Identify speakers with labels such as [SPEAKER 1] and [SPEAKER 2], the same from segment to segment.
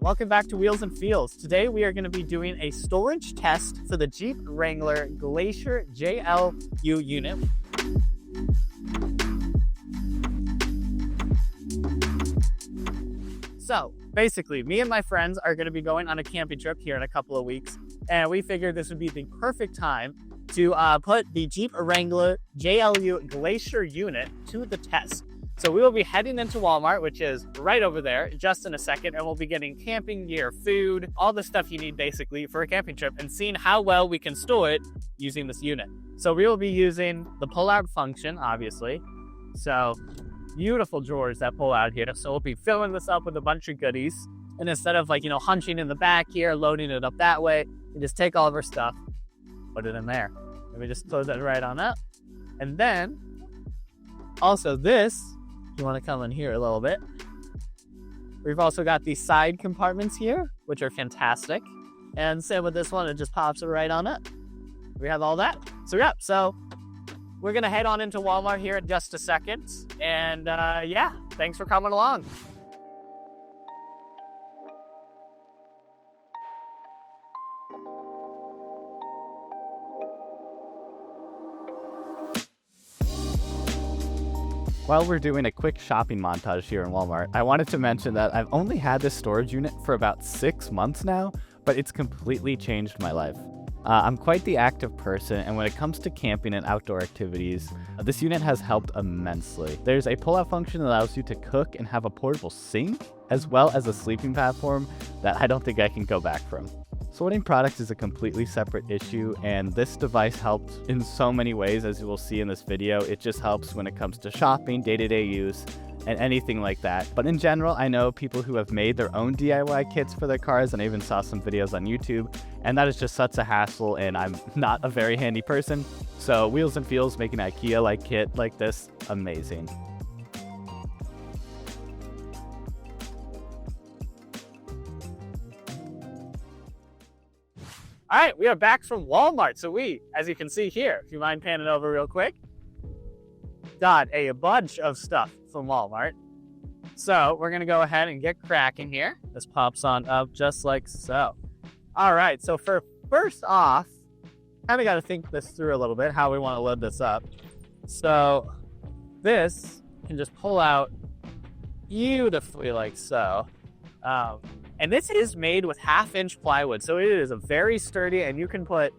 [SPEAKER 1] Welcome back to Wheels and Feels. Today we are going to be doing a storage test for the Jeep Wrangler Glacier JLU unit. So basically, me and my friends are going to be going on a camping trip here in a couple of weeks, and we figured this would be the perfect time to put the Jeep Wrangler JLU Glacier unit to the test. So we will be heading into Walmart, which is right over there, just in a second, and we'll be getting camping gear, food, all the stuff you need basically for a camping trip, and seeing how well we can store it using this unit. So we will be using the pull-out function, obviously. So beautiful drawers that pull out here. So we'll be filling this up with a bunch of goodies. And instead of hunching in the back here, loading it up that way, we just take all of our stuff, put it in there. And we just close that right on up. And then also this, you want to come in here a little bit. We've also got these side compartments here, which are fantastic. And same with this one, it just pops it right on up. We have all that. So yeah, so we're gonna head on into Walmart here in just a second. And yeah, thanks for coming along.
[SPEAKER 2] While we're doing a quick shopping montage here in Walmart, I wanted to mention that I've only had this storage unit for about 6 months now, but it's completely changed my life. I'm quite the active person, and when it comes to camping and outdoor activities, this unit has helped immensely. There's a pull-out function that allows you to cook and have a portable sink, as well as a sleeping platform that I don't think I can go back from. Sorting products is a completely separate issue, and this device helps in so many ways, as you will see in this video. It just helps when it comes to shopping, day-to-day use, and anything like that. But in general, I know people who have made their own DIY kits for their cars, and I even saw some videos on YouTube, and that is just such a hassle, and I'm not a very handy person. So Wheels and Feels making an IKEA-like kit like this, amazing.
[SPEAKER 1] All right, we are back from Walmart. So we, as you can see here, if you mind panning over real quick, got a bunch of stuff from Walmart. So we're gonna go ahead and get cracking here. This pops on up just like so. All right, so for first off, kind of got to think this through a little bit, how we want to load this up. So this can just pull out beautifully like so. And this is made with 1/2-inch plywood, so it is a very sturdy, and you can put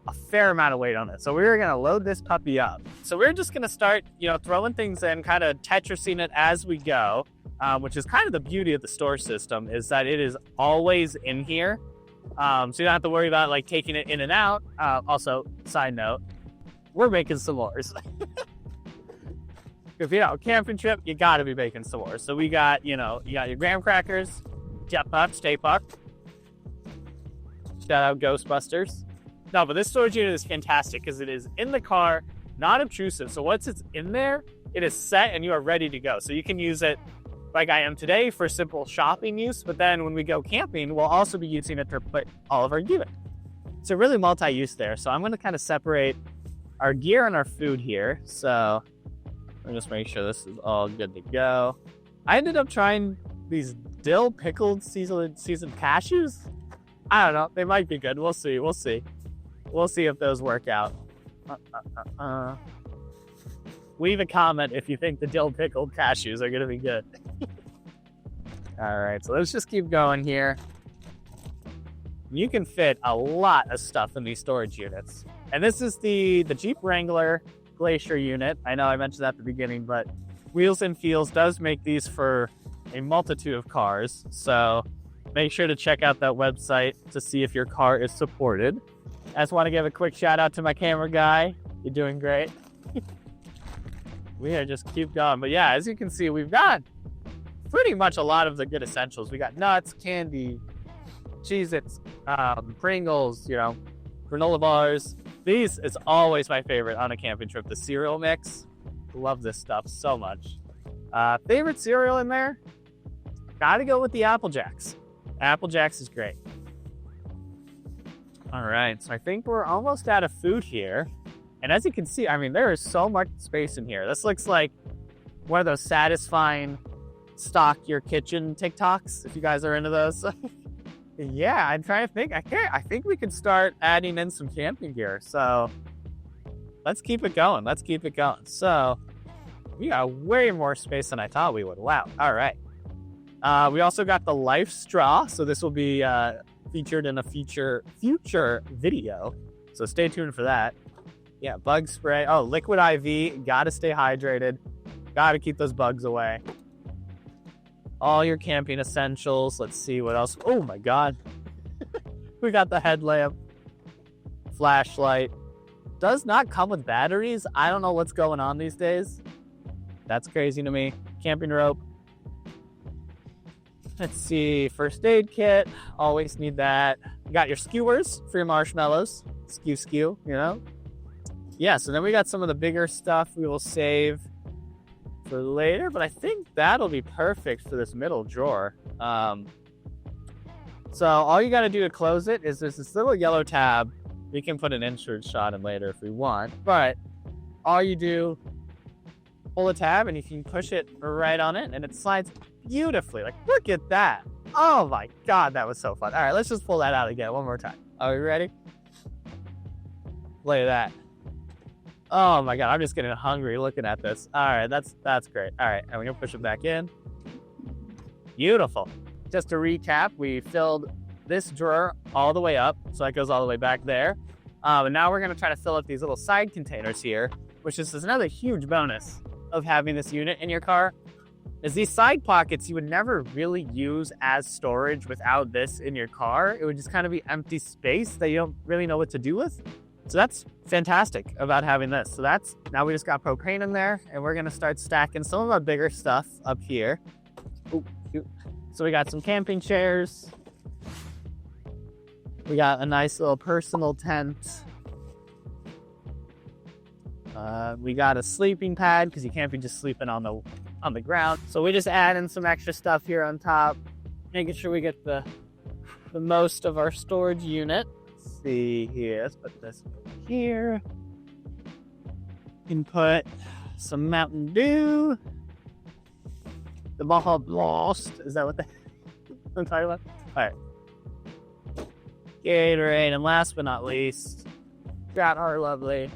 [SPEAKER 1] a fair amount of weight on it. So we're gonna load this puppy up. So we're just gonna start, throwing things in, kind of Tetrising it as we go, which is kind of the beauty of the storage system, is that it is always in here. So you don't have to worry about taking it in and out. Also, side note, we're making s'mores. If camping trip, you gotta be making s'mores. So we got, you got your graham crackers, Jet Puck, Stay Puck. Shout out Ghostbusters. No, but this storage unit is fantastic because it is in the car, not obtrusive. So once it's in there, it is set and you are ready to go. So you can use it like I am today for simple shopping use, but then when we go camping, we'll also be using it to put all of our gear. So really multi-use there. So I'm going to kind of separate our gear and our food here. So let me just make sure this is all good to go. I ended up trying these dill pickled seasoned cashews. I don't know. They might be good. We'll see. We'll see if those work out. Leave a comment if you think the dill pickled cashews are going to be good. All right. So let's just keep going here. You can fit a lot of stuff in these storage units. And this is the Jeep Wrangler Glacier unit. I know I mentioned that at the beginning, but Wheels and Feels does make these for a multitude of cars, so make sure to check out that website to see if your car is supported. I just want to give a quick shout out to my camera guy. You're doing great. We are just keep going. But yeah, as you can see, we've got pretty much a lot of the good essentials. We got nuts, candy, Cheez-Its, Pringles, granola bars. These is always my favorite on a camping trip, the cereal mix. Love this stuff so much. Favorite cereal in there? Gotta go with the Apple Jacks. Apple Jacks is great. All right, so I think we're almost out of food here. And as you can see, there is so much space in here. This looks like one of those satisfying stock your kitchen TikToks if you guys are into those. Yeah, I'm trying to think. I think we could start adding in some camping gear. So let's keep it going. Let's keep it going. So we got way more space than I thought we would. Wow. All right. We also got the life straw. So this will be featured in a future video. So stay tuned for that. Yeah, bug spray. Oh, liquid IV. Gotta stay hydrated. Gotta keep those bugs away. All your camping essentials. Let's see what else. Oh my God. We got the headlamp. Flashlight. Does not come with batteries. I don't know what's going on these days. That's crazy to me. Camping rope. Let's see. First aid kit. Always need that. You got your skewers for your marshmallows. Skew, you know? Yeah, so then we got some of the bigger stuff we will save for later, but I think that'll be perfect for this middle drawer. So all you got to do to close it is there's this little yellow tab. We can put an insert shot in later if we want, but all you do, pull the tab and you can push it right on it and it slides beautifully. Like, look at that. Oh my God, that was so fun. All right, let's just pull that out again one more time. Are we ready? Look at that. Oh my God, I'm just getting hungry looking at this. All right, that's great. All right, and we're gonna push it back in. Beautiful. Just to recap, we filled this drawer all the way up, so that goes all the way back there. And now we're gonna try to fill up these little side containers here, which is another huge bonus of having this unit in your car. Is these side pockets you would never really use as storage without this in your car. It would just kind of be empty space that you don't really know what to do with. So that's fantastic about having this. So that's, now we just got propane in there and we're gonna start stacking some of our bigger stuff up here. Ooh, shoot. So we got some camping chairs. We got a nice little personal tent. We got a sleeping pad because you can't be just sleeping on the ground. So we just add in some extra stuff here on top, making sure we get the most of our storage unit. See here, let's put this here. You can put some Mountain Dew. The Baja Blast, is that what I'm talking about? All right. Gatorade, and last but not least, got our lovely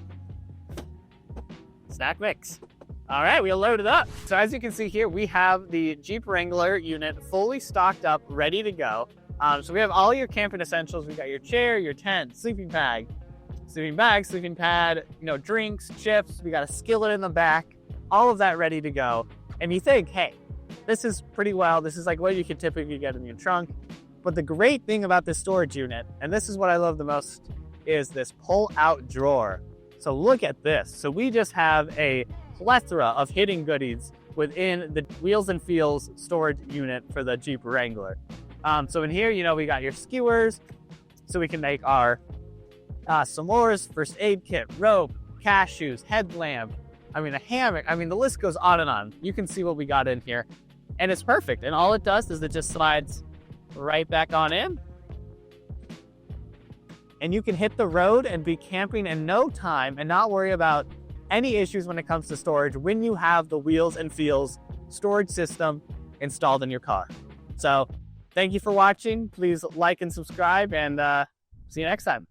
[SPEAKER 1] snack mix. All right, we'll load it up. So as you can see here, we have the Jeep Wrangler unit fully stocked up, ready to go. So we have all your camping essentials. We got your chair, your tent, sleeping bag, sleeping pad, you know, drinks, chips. We got a skillet in the back, all of that ready to go. And you think, hey, this is pretty well. This is like what you could typically get in your trunk. But the great thing about this storage unit, and this is what I love the most, is this pull-out drawer. So look at this. So we just have a plethora of hidden goodies within the Wheels and Feels storage unit for the Jeep Wrangler. So in here, you know, we got your skewers, so we can make our s'mores, first aid kit, rope, cashews, headlamp, I mean, a hammock. I mean, the list goes on and on. You can see what we got in here, and it's perfect. And all it does is it just slides right back on in, and you can hit the road and be camping in no time and not worry about any issues when it comes to storage when you have the Wheels and Feels storage system installed in your car. So thank you for watching. Please like and subscribe, and see you next time.